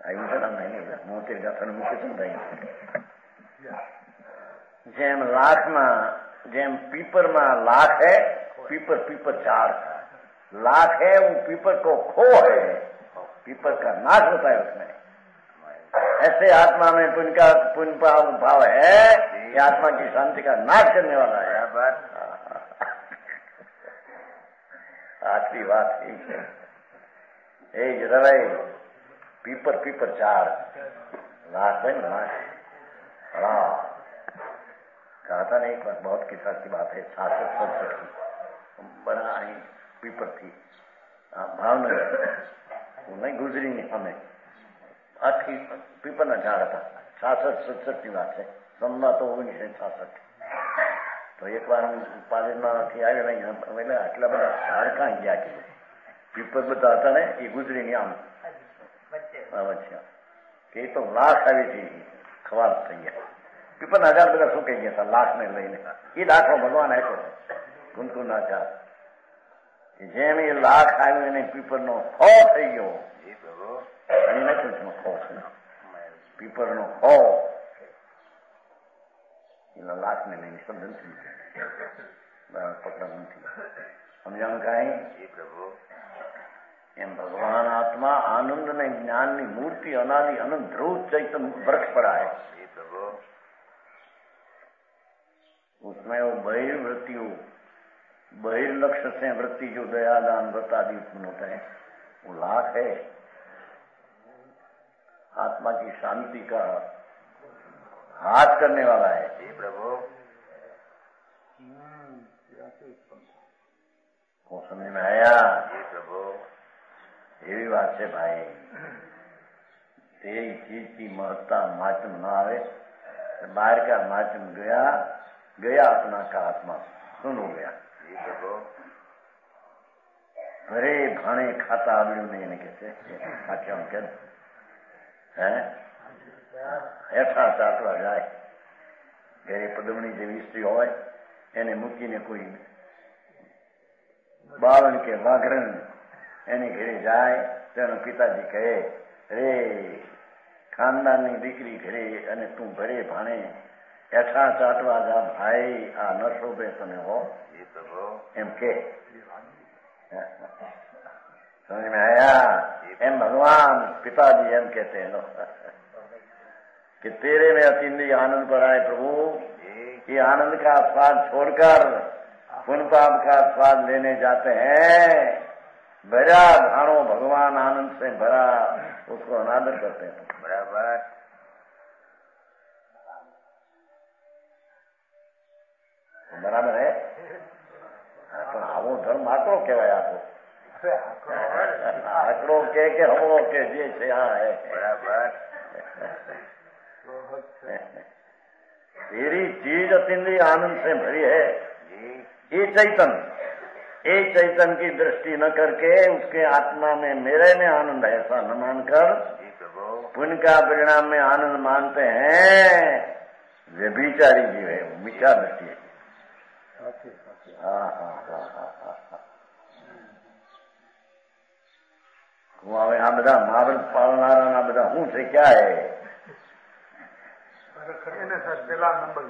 आयु है ना नहीं मोती गाथन मुख्य समझाई. જેમ લાખમાં જેમ પીપરમાં लाख है, पीपर पीपर झाड़ लाख है, वो पीपर को खो है, पीपर का नाश होता है उसमें. ऐसे आत्मा में पुण्य भाव है, ये आत्मा की शांति का नाश करने वाला है. आखिरी बात ठीक है. एक जरा पीपर पीपर चार लाख है ना लाख. कहा था ना एक बार, बहुत किस्सा की बात है, 66-67 की. बड़ा ही पीपर थी भावनगर, वो नहीं गुजरी नहीं हमें. आखिरी पीपर ना झाड़ था. 66-67 की बात है, सम्मा तो 1966. तो एक बार हम પાલેજમાંથી આવ્યા નહીં, એટલે આટલા બધા ઝાડ કાંઈ ગયા કે પીપર બધા હતા ને એ ગુજરી નહીં આમ વચ્ચે કે તો લાખ આવી હતી ખવાલ થઈ ગયા. પીપરના ઝાડ બધા સુકાઈ ગયા હતા લાખને લઈને. એ દાખલો ભગવાન આપ્યો કુંકુના ઝાડ. જેમ એ લાખ આવ્યું એને પીપરનો ખો થઈ ગયો. અને નથી ખો પીપરનો ખો એના લાખને લઈને સમજ નથી પકડ નથી સમજણ કાંઈ. એમ ભગવાન आत्मा आनंद ने ज्ञान की मूर्ति अनादि अनंत ध्रुव चैतन्य वृक्ष पड़ा है. उसमें वो बहिर्वृत्तियों बहिर्लक्ष्य से वृत्ति जो दयादान व्रत आदि उत्पन्न होता है वो लाख है. आत्मा की शांति का हाथ करने वाला है. प्रभु वो समझ में आया? प्रभु એવી વાત છે ભાઈ. તે चीज की महत्ता माचम ना आवे, बाहर का माचम गया गया अपना का आत्मा सुन हो गया. घरे भाणे खाता आवड़ू नहीं એને કે છે આખ્યા કે હે હેઠા ચાટવા જાય. ઘરે પદમણી જેવી સ્ત્રી હોય એને મૂકીને કોઈ બાવન કે વાઘરણ એની ઘરે જાય તો એનો પિતાજી કહે, રે ખાનદાનની દીકરી ઘરે અને તું ઘરે ભાણે હેઠા ચાટવા જા ભાઈ, આ ન શોભે તને હો એમ કે. समझ में आया? एम भगवान पिताजी एम कहते हैं लोग कि तेरे में अतीन्द्रिय आनंद पड़ा है प्रभु. ये आनंद का स्वाद छोड़कर पुण्य पाप का स्वाद लेने जाते हैं. भरा भाणो भगवान आनंद से भरा, उसको अनादर करते हैं. बराबर. बराबर है. तो आवो धर्म आकड़ो कहवाय आपको. आकड़ो के हमड़ो के जे છે આ है. बराबर. तेरी चीज अतीन्द्रिय आनंद से भरी है. ये चैतन की दृष्टि न करके उसके आत्मा में मेरे में आनंद है ऐसा न मानकर पुण्य का परिणाम में आनंद मानते हैं. व्यभिचारी जीव है, वो मिथ्या दृष्टि है. હવે આ બધા મહાવ્રત પાળનારા બધા શું છે, ક્યાં હે? પેલા નંબર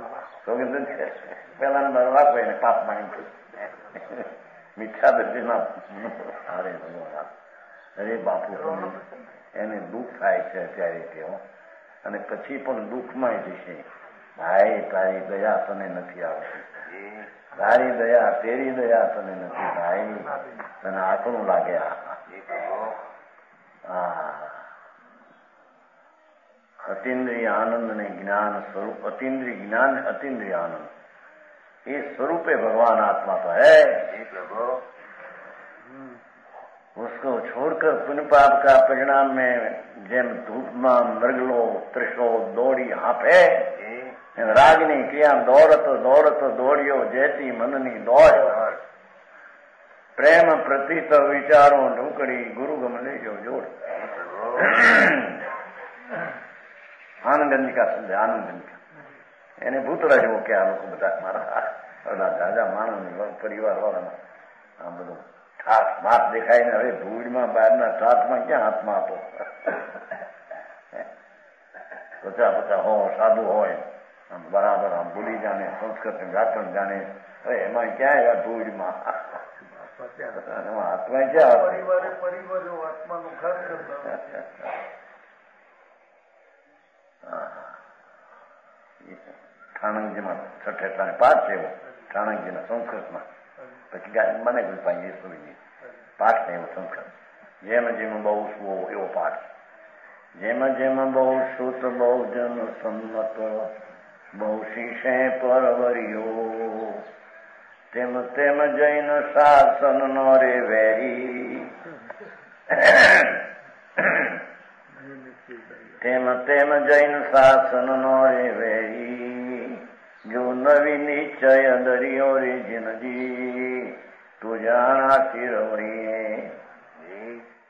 પેલા નંબર રાખો એને પાપ માની મિથ્યા દૃષ્ટિના. અરે ભગવાન, અરે બાપુ એને દુઃખ થાય છે અત્યારે કેવો અને પછી પણ દુઃખમાં જશે. ભાઈ તારી દયા તને નથી આવતી, તારી દયા તેરી દયા તને નથી. ભાઈ તને આકરું લાગે. અતિન્દ્રિય આનંદ ને જ્ઞાન સ્વરૂપ, અતિન્દ્रिय ज्ञान अतीन्द्रिय आनंद, ये स्वरूपे भगवान आत्मा तो है. उसको छोड़कर पुण्य पाप का परिणाम में જેમ ધૂપમાં મૃગલો ત્રિશો દોડી હાંફે, રાગની ક્રિયા દોડતો દોડતો દોડ્યો જેથી મનની દોડ. પ્રેમ પ્રતીત વિચારો ઢુકડી ગુરુ ગમ લેજો જોડ. આનંદની કા સમજે, આનંદની કા એને ભૂતળા જેવો કે આ લોકો બધા મારા દાદા માણસ પરિવાર વાળાના આ બધું ઠાઠ માથ દેખાય ને હવે ધૂળમાં બહારના ઠાઠમાં ક્યાં હાથમાં આપો. પચાસ પચાસ હો સાધુ હોય બરાબર આમ ભૂલી જાણે, સંસ્કૃત વ્યાકરણ જાણે, હવે એમાં ક્યાં એવા ધૂળમાં હાથમાં ક્યાં આત્માનું ખાસ કરતા. ઠાણંગજીમાં છઠ્ઠે ઠાણે પાઠ છે એવો, ઠાણંગજીના સંસ્કૃતમાં. પછી મને કોઈ પાસે ઈશ્વરીજી પાઠ ને એવો સંસ્કૃત. જેમ જેમ બહુ સુવો એવો પાઠ. જેમ જેમ બહુ સુત બહુ જન સંમત બહુ શીશે પરવર્યો, તેમ તેમ જૈન શાસન નો રે વેરી, તેમ તેમ જૈન શાસન નો રે વેરી, જો નવી નિશ્ચય દરિયો રે જીનજી તું જાણા ચિરવણીએ.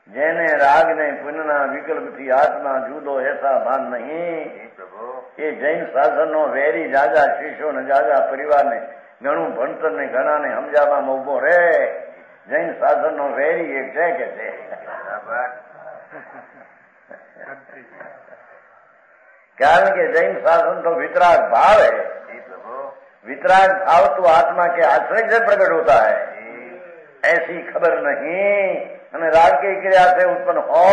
જેને રાગ ને પુનના વિકલ્પથી આત્મા જુદો એસા ભાન નહીં, એ જૈન શાસન નો વેરી. જાજા શિષ્યો ને જાજા પરિવાર ને ઘણું ભણતર ને ઘણા ને સમજાવવામાં ઉભો રે. જૈન શાસન નો વેરી એક છે કે છે. कारण के जैन शासन तो वितराग भाव है. वितराग भाव तो आत्मा के आश्रय से प्रकट होता है. ऐसी खबर नहीं हमें राग की क्रिया से उत्पन्न हो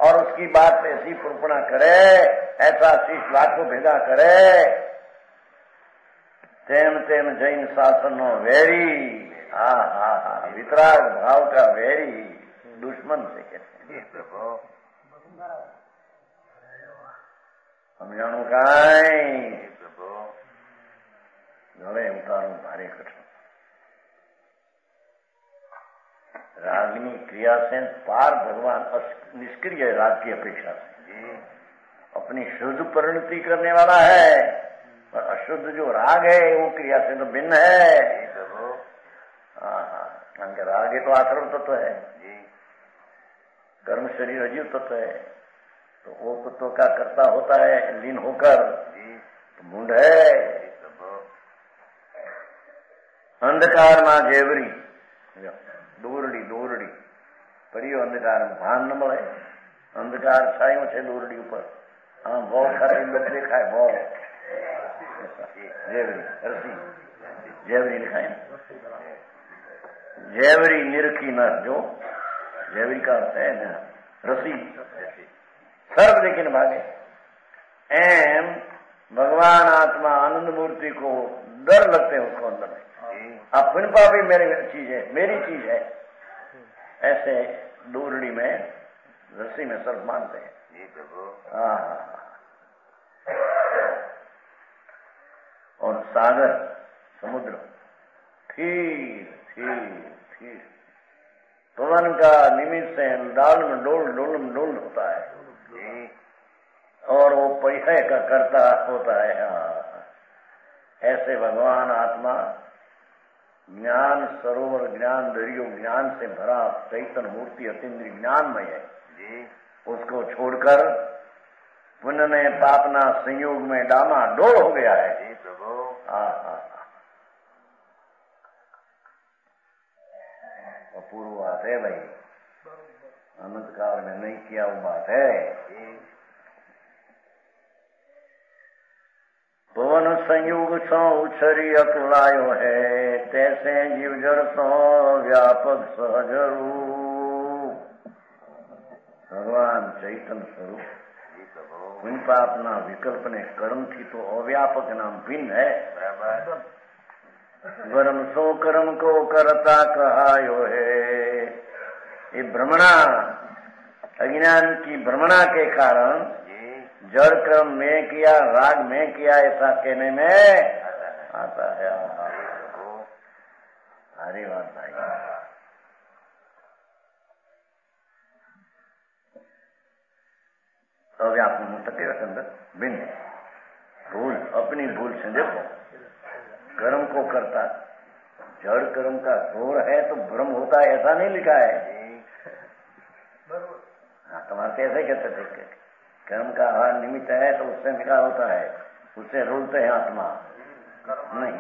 और उसकी बात ऐसी पुरपणा करे, ऐसा शिष्य लाखों भेदा करे. तेम तेम जैन शासन नो वेरी. हाँ हाँ हाँ, वितराग भाव का वेरी दुश्मन से कहते हैं. સમજાણું કાંઈ હવે ઉતારું ભારે કઠણ. रागनी क्रिया से पार भगवान निष्क्रिय राग की अपेक्षा से अपनी शुद्ध परिणति करने वाला है, और अशुद्ध जो राग है वो क्रिया से तो भिन्न है. कारण के राग है तो आश्रव तत्व है, कर्म शरीर अजीव तत्व है. तो वो तत्व का कर्ता होता है लीन होकर, तो मुंड है. अंधकार में जेवरी દોરડી દોરડી પડ્યો અંધકાર, ભાન ન મળે. અંધકાર છાયો છે દોરડી ઉપર, આમ ભોગ ખાતી લોક દેખાય. ભોગ જેવરી રસી જેવરી लिखाए. જેવરી નિરખી ન જો, જેવરી का अर्थ है न रसी, सर्व लेकिन भागे. एम भगवान आत्मा आनंद मूर्ति को डर लगते हैं उसको अंदर में. अब पुण्य पापी मेरी चीज है, मेरी चीज है, ऐसे दूरड़ी में रस्सी में सर्प मानते हैं. और सागर समुद्र थीर थीर थीर पवन का निमित्त से डाल में डोल डोल में डोल होता है, और वो परिचय का कर्ता होता है. ऐसे भगवान आत्मा ज्ञान सरोवर, ज्ञान दरियो, ज्ञान से भरा चैतन्य मूर्ति अतीन्द्रिय ज्ञानमय है. उसको छोड़कर पुण्य ने पापना संयोग में डामा डोल हो गया है. अपूर्व बात है भाई, अनंत काल में नहीं किया वो बात है. पवन संयोग सो उछरी अकुलायो है, तैसे जीव जड़ सो व्यापक सहजरू. भगवान चैतन्य स्वरूप पुण्य पाप ना विकल्प ने कर्म थी तो अव्यापक नाम भिन्न है। बराबर। वर्म सो कर्म को करता कहायो है। ये भ्रमणा, अज्ञान की भ्रमणा के कारण जड़ कर्म में किया, राग में किया, ऐसा कहने में आता है। हरी बात भाई। अव्यापक मुक्त के अंदर भिन्न भूल, अपनी भूल से देखो कर्म को करता, जड़ कर्म का जोर है तो भ्रम होता है, ऐसा नहीं लिखा है। हाँ, तुम्हारे तो ऐसे कहते थे कर्म का आहार निमित्त है तो उससे विकार होता है, उससे रोलते हैं आत्मा। नहीं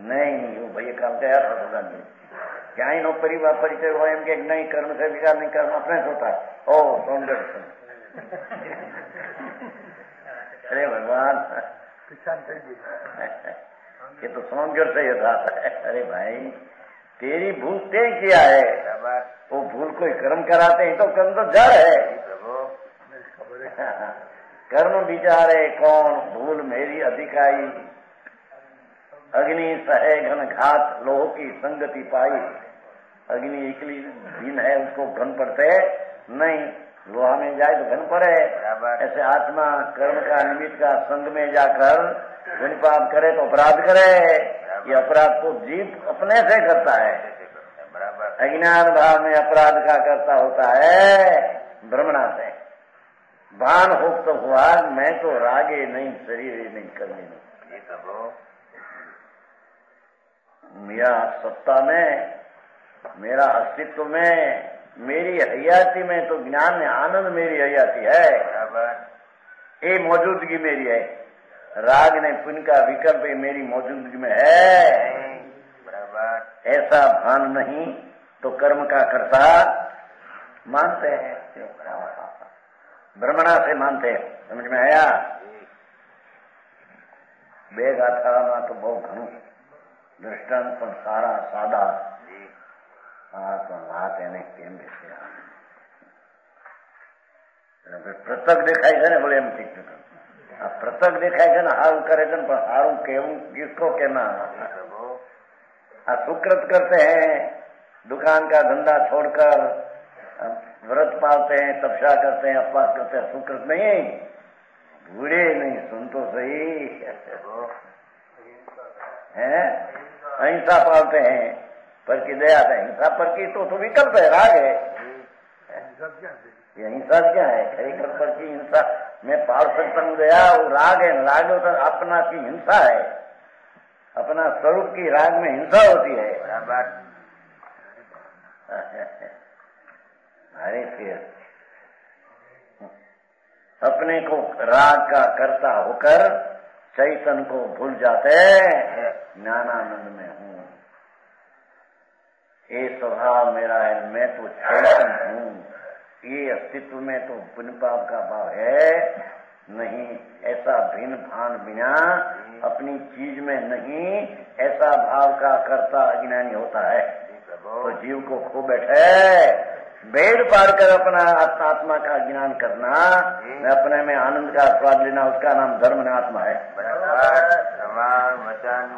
नहीं, वो भैया काम का यार होगा नहीं। क्या नो परिवार परिचय हुआ एम के नहीं, कर्म से विकार नहीं, कर्म अपने से होता है। ओ सौंदर्य अरे भगवान, ये तो सौंदर्य से यथार्थ है। अरे भाई, तेरी भूल तय किया है, वो भूल कोई कर्म कराते हैं तो कर्म तो जड़ है। कर्म विचारे कौन, भूल मेरी अधिकाई, अग्नि सहे घन घात, लोह की संगति पाई। अग्नि इकली दिन है, उसको घन पड़ते नहीं, लोहा में जाए तो घन पड़े। ऐसे आत्मा कर्म का निमित्त का संग में जाकर पुण्य पाप करे तो अपराध करे। ये अपराध तो जीव अपने से करता है। अज्ञान भाव में अपराध का करता होता है भ्रमणा से। भान हो तो हुआ मैं तो रागे नहीं, शरीर नहीं, करने नहीं। मेरा सत्ता में, मेरा अस्तित्व में, मेरी हयाती में तो ज्ञान में आनंद मेरी हयाती है, ये मौजूदगी मेरी है। राग ने पुण्य का विकल्प मेरी मौजूदगी में है। ऐसा भान नहीं तो कर्म का कर्ता मानते हैं, भ्रमणा से मानते हैं। समझ में आया? બે ગાથામાં તો બહુ ઘણું દ્રષ્ટાંત પણ સારા સાદા. હા, પણ વાત એને કેમ બેસે પ્રતક દેખાય છે ને, બોલે એમ ઠીક નથી. આ પ્રતક દેખાય છે ને, હારું કરે છે ને, પણ હારું કેવું किसको कहना. આ सुकृत करते हैं, दुकान का धंधा छोड़कर व्रत पालते हैं, तपस्या करते हैं, उपवास करते हैं, सुकृत नहीं, बूढ़े नहीं, सुन तो सही है. अहिंसा पालते हैं, पर की दया है. हिंसा पर की तो विकल्प है, राग है. ये हिंसा क्या है? खरीकर पर की हिंसा मैं पाल सकता हूँ, दया वो राग है. राग तो अपना की हिंसा है, अपना स्वरूप की राग में हिंसा होती है. अरे फिर अपने को राग का करता होकर चैतन्य को भूल जाते, ज्ञानानंद में हूँ, ये स्वभाव मेरा है, मैं तो चैतन्य हूँ, ये अस्तित्व में तो पुण्य पाप का भाव है नहीं. ऐसा भिन्न भान बिना अपनी चीज में नहीं, ऐसा भाव का करता अज्ञानी होता है. तो जीव को खो बैठे, भेद पार कर अपना आत्मा का ज्ञान करना, अपने में आनंद का स्वाद लेना, उसका नाम धर्म ने आत्मा है. वचन